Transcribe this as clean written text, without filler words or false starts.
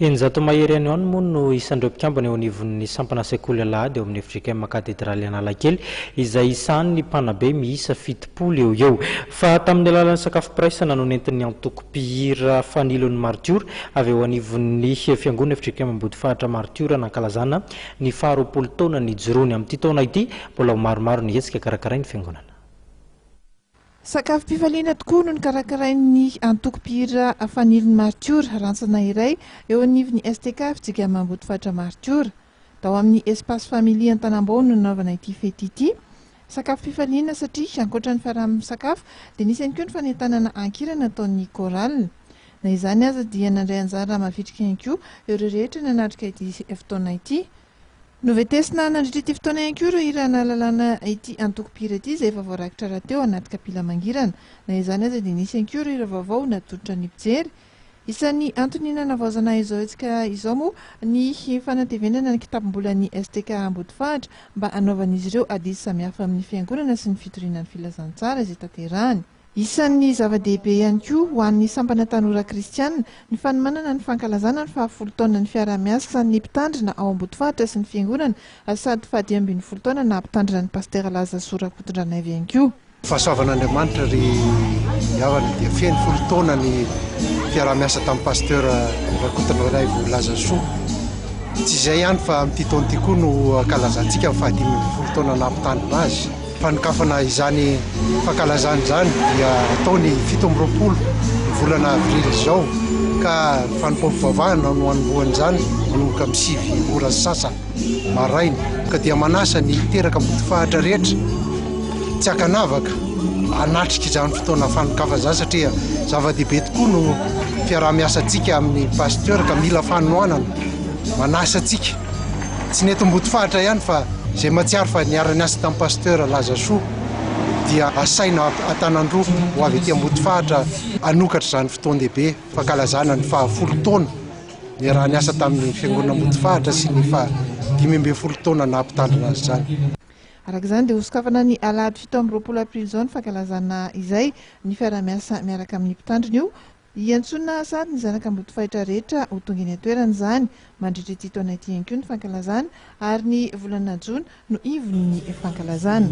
Enjato mahery any any moa no isandreo mpikambana eo anivon'ny sampana sekoly alahady eo amin'ny FJKM katedraly Analakely izay isan'ny mpanabe miisa 7 eo eo. Fa tamin'ny alalan'ny sakafom-piraisana no nentin'ny antokom-pihira Fanilon'ny Maritiora avy eo anivon'ny fiangonana FJKM Ambodifahitra Maritiora nankalazana ny 20 taona ny joroany amin'ity taona ity mbola maromaro ny hetsika karakarain'ny fiangonana. Sakafom-pifaliana tokoa no nikarakarain'ny antokom-pihira Fanilon'ny Maritiora rantsana iray eo anivon'ny FJKM Ambodifahitra Maritiora tao amin'ny espace familia Antanambao no nanaovana ity fety ity. Sakafom-pifaliana satria ankoatra ny fiaraha-misakafo dia nisy ihany koa ny fanentanana ankira nataon'ny chorale. Na izany aza dia nandray anjara mavitrika ihany koa ireo rehetra nanatrika ity fotoana ity. Novetesina nandritra ity fotoana ihany koa ireo irana lalàna ity antokom-pihira ity izay efa voarakitra rahateo anaty kapila mangirana. Na izany aza dia nisy ihany koa ireo vaovao natolotra ny mpijery. Isan'ny antony nanavaozana izao etsika izao moa ny fanatevenana ny kitabom-bolan'ny FJKM Ambodifahitra mba anaovan'izy ireo ady samihafa amin'ny fiangonana sy ny fitorianan'ny filazantsara izay tanterahany. Isan'ny zava-dehibe ihany koa ho an'ny sampana tanora kristianina ny fanomanana ny fankalazana ny 20 taona ny fiaraha-miasa ny mpitandrina ao Ambodifahitra sy ny fiangonana sady 12 taona na mpitandrina ny paster Lasa Sorakotondranaivy ihany koa. Fahasoavan'Andriamanitra ry havana dia feno 10 taona ny fiaraha-miasa tamin'ny paster Rakotondranaivy Lasa Soa. Tsy izay ihany fa amin'ity taona ity koa no ankalazantsika 12 taona na mpitandrina azy. Fanokafana izany fankalazana izany dia ataony 17 ny volana avrily izao ka fanompoam-pivavahana no anombohany izany manomboka amin'ny 7 ora sasa maraina ka dia manasa ny teraka Ambodifahitra rehetra tsy akanavaka anatrika izany fotoana fanokafana izany satria zava-dehibe tokoa no fiaraha-miasantsika amin'ny paster ka mila fanohanana manasa antsika tsy neto Ambodifahitra ihany fa izay matsiaro fa niara-niasa tamin'ny paster Lasa Soa dia asaina Antanandroa ho avy ety Ambodifahitra anokatra izany fotoan-dehibe fankalazana ny 10 taona niara-niasa tamin'ny fiangonana Ambodifahitra sy ny 15 taona na mpitandrina azy izany. Arak'izany dia hosokafana ny alahady 17 aprily izao ny fankalazana izay ny fiaraha-miasa miaraka amin'ny mpitandrina io. Iantsona sady ny zanaka Ambodifahitra rehetra ho tonga eny an-toerana izany mandritra ity taona ity ihany koa ny fankalazana ary ny volana Jona no ivon'ny fankalazana.